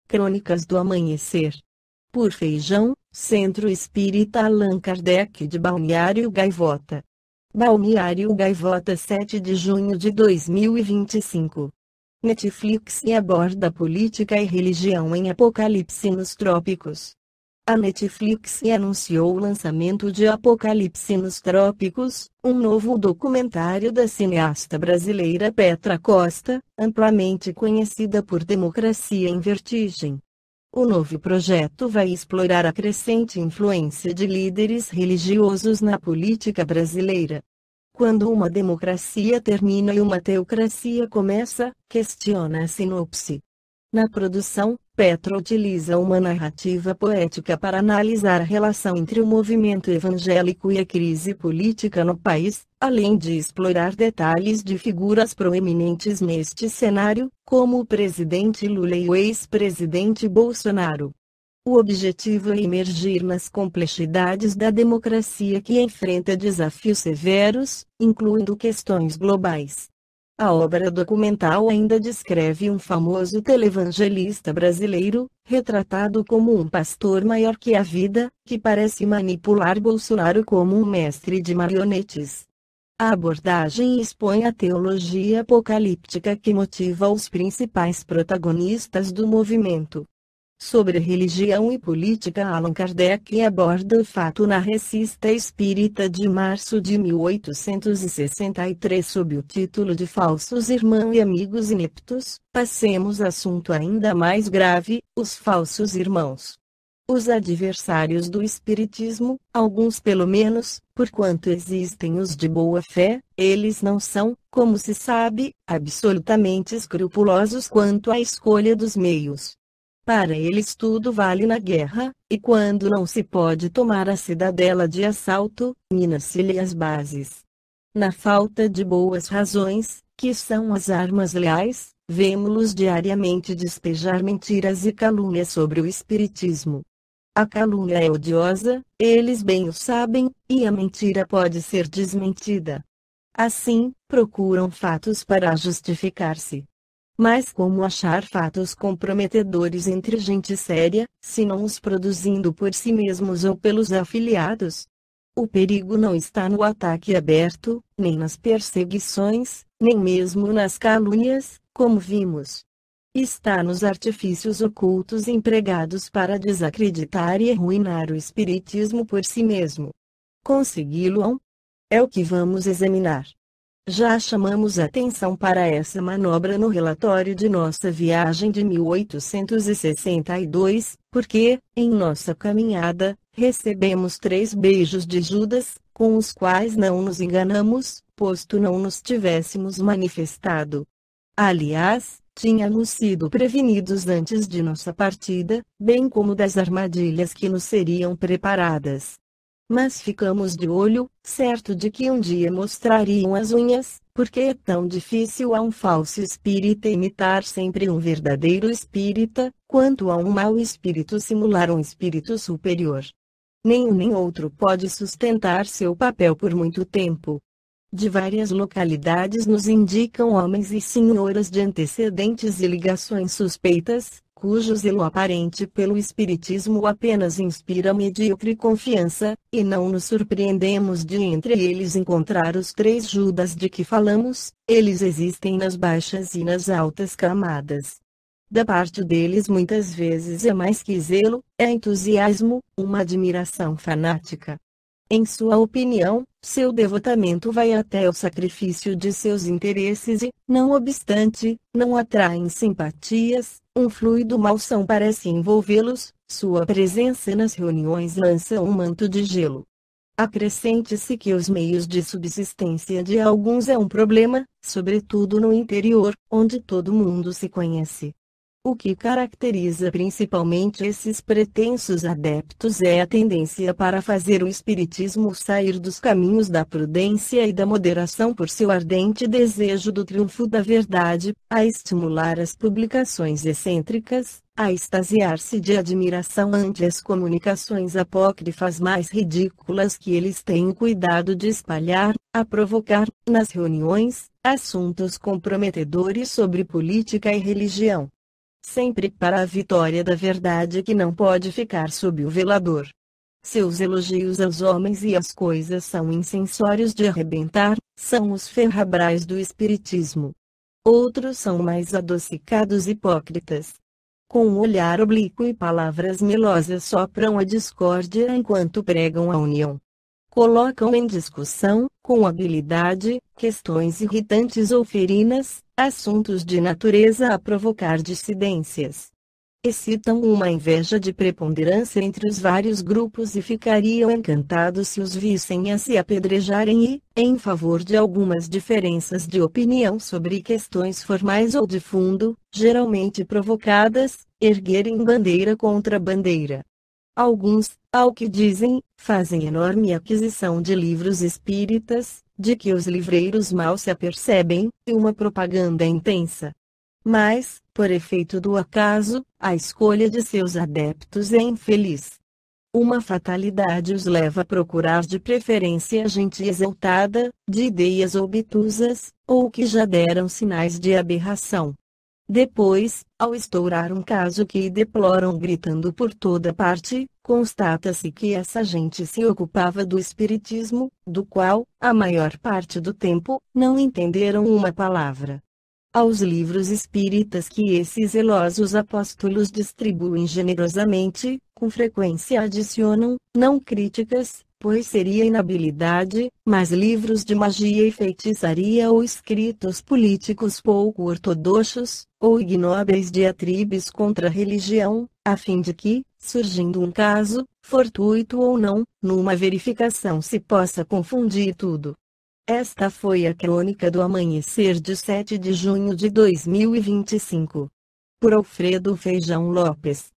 Crônicas do Amanhecer. Por Feijão, Centro Espírita Allan Kardec de Balneário Gaivota. Balneário Gaivota, 7 de junho de 2025. Netflix aborda política e religião em Apocalipse nos Trópicos. A Netflix anunciou o lançamento de Apocalipse nos Trópicos, um novo documentário da cineasta brasileira Petra Costa, amplamente conhecida por Democracia em Vertigem. O novo projeto vai explorar a crescente influência de líderes religiosos na política brasileira. Quando uma democracia termina e uma teocracia começa, questiona a sinopse. Na produção, Petra utiliza uma narrativa poética para analisar a relação entre o movimento evangélico e a crise política no país, além de explorar detalhes de figuras proeminentes neste cenário, como o presidente Lula e o ex-presidente Bolsonaro. O objetivo é emergir nas complexidades da democracia que enfrenta desafios severos, incluindo questões globais. A obra documental ainda descreve um famoso televangelista brasileiro, retratado como um pastor maior que a vida, que parece manipular Bolsonaro como um mestre de marionetes. A abordagem expõe a teologia apocalíptica que motiva os principais protagonistas do movimento. Sobre religião e política, Allan Kardec aborda o fato na Recita Espírita de março de 1863 sob o título de Falsos Irmãos e Amigos Ineptos. Passemos assunto ainda mais grave, os falsos irmãos. Os adversários do Espiritismo, alguns pelo menos, porquanto existem os de boa fé, eles não são, como se sabe, absolutamente escrupulosos quanto à escolha dos meios. Para eles tudo vale na guerra, e quando não se pode tomar a cidadela de assalto, mina-se-lhe as bases. Na falta de boas razões, que são as armas leais, vemo-los diariamente despejar mentiras e calúnias sobre o Espiritismo. A calúnia é odiosa, eles bem o sabem, e a mentira pode ser desmentida. Assim, procuram fatos para justificar-se. Mas como achar fatos comprometedores entre gente séria, se não os produzindo por si mesmos ou pelos afiliados? O perigo não está no ataque aberto, nem nas perseguições, nem mesmo nas calúnias, como vimos. Está nos artifícios ocultos empregados para desacreditar e arruinar o Espiritismo por si mesmo. Consegui-lo? É o que vamos examinar. Já chamamos atenção para essa manobra no relatório de nossa viagem de 1862, porque, em nossa caminhada, recebemos 3 beijos de Judas, com os quais não nos enganamos, posto não nos tivéssemos manifestado. Aliás, tínhamos sido prevenidos antes de nossa partida, bem como das armadilhas que nos seriam preparadas. Mas ficamos de olho, certo de que um dia mostrariam as unhas, porque é tão difícil a um falso espírita imitar sempre um verdadeiro espírita, quanto a um mau espírito simular um espírito superior. Nem um nem outro pode sustentar seu papel por muito tempo. De várias localidades nos indicam homens e senhoras de antecedentes e ligações suspeitas, cujo zelo aparente pelo Espiritismo apenas inspira medíocre confiança, e não nos surpreendemos de entre eles encontrar os 3 Judas de que falamos, eles existem nas baixas e nas altas camadas. Da parte deles muitas vezes é mais que zelo, é entusiasmo, uma admiração fanática. Em sua opinião, seu devotamento vai até o sacrifício de seus interesses e, não obstante, não atraem simpatias, um fluido malsão parece envolvê-los, sua presença nas reuniões lança um manto de gelo. Acrescente-se que os meios de subsistência de alguns é um problema, sobretudo no interior, onde todo mundo se conhece. O que caracteriza principalmente esses pretensos adeptos é a tendência para fazer o Espiritismo sair dos caminhos da prudência e da moderação por seu ardente desejo do triunfo da verdade, a estimular as publicações excêntricas, a extasiar-se de admiração ante as comunicações apócrifas mais ridículas que eles têm cuidado de espalhar, a provocar, nas reuniões, assuntos comprometedores sobre política e religião. sempre para a vitória da verdade que não pode ficar sob o velador. Seus elogios aos homens e às coisas são incensórios de arrebentar, são os ferrabras do espiritismo. Outros são mais adocicados hipócritas. Com um olhar oblíquo e palavras melosas sopram a discórdia enquanto pregam a união. Colocam em discussão, com habilidade, questões irritantes ou ferinas, assuntos de natureza a provocar dissidências. Excitam uma inveja de preponderância entre os vários grupos e ficariam encantados se os vissem a se apedrejarem e, em favor de algumas diferenças de opinião sobre questões formais ou de fundo, geralmente provocadas, erguerem bandeira contra bandeira. Alguns, ao que dizem, fazem enorme aquisição de livros espíritas, de que os livreiros mal se apercebem, e uma propaganda intensa. Mas, por efeito do acaso, a escolha de seus adeptos é infeliz. Uma fatalidade os leva a procurar de preferência gente exaltada, de ideias obtusas, ou que já deram sinais de aberração. Depois, ao estourar um caso que deploram gritando por toda parte, constata-se que essa gente se ocupava do espiritismo, do qual, a maior parte do tempo, não entenderam uma palavra. Aos livros espíritas que esses zelosos apóstolos distribuem generosamente, com frequência adicionam, não críticas, pois seria inabilidade, mas livros de magia e feitiçaria ou escritos políticos pouco ortodoxos, ou ignóbeis diatribes contra a religião, a fim de que, surgindo um caso, fortuito ou não, numa verificação se possa confundir tudo. Esta foi a crônica do amanhecer de 7 de junho de 2025. Por Alfredo Feijão Lopes.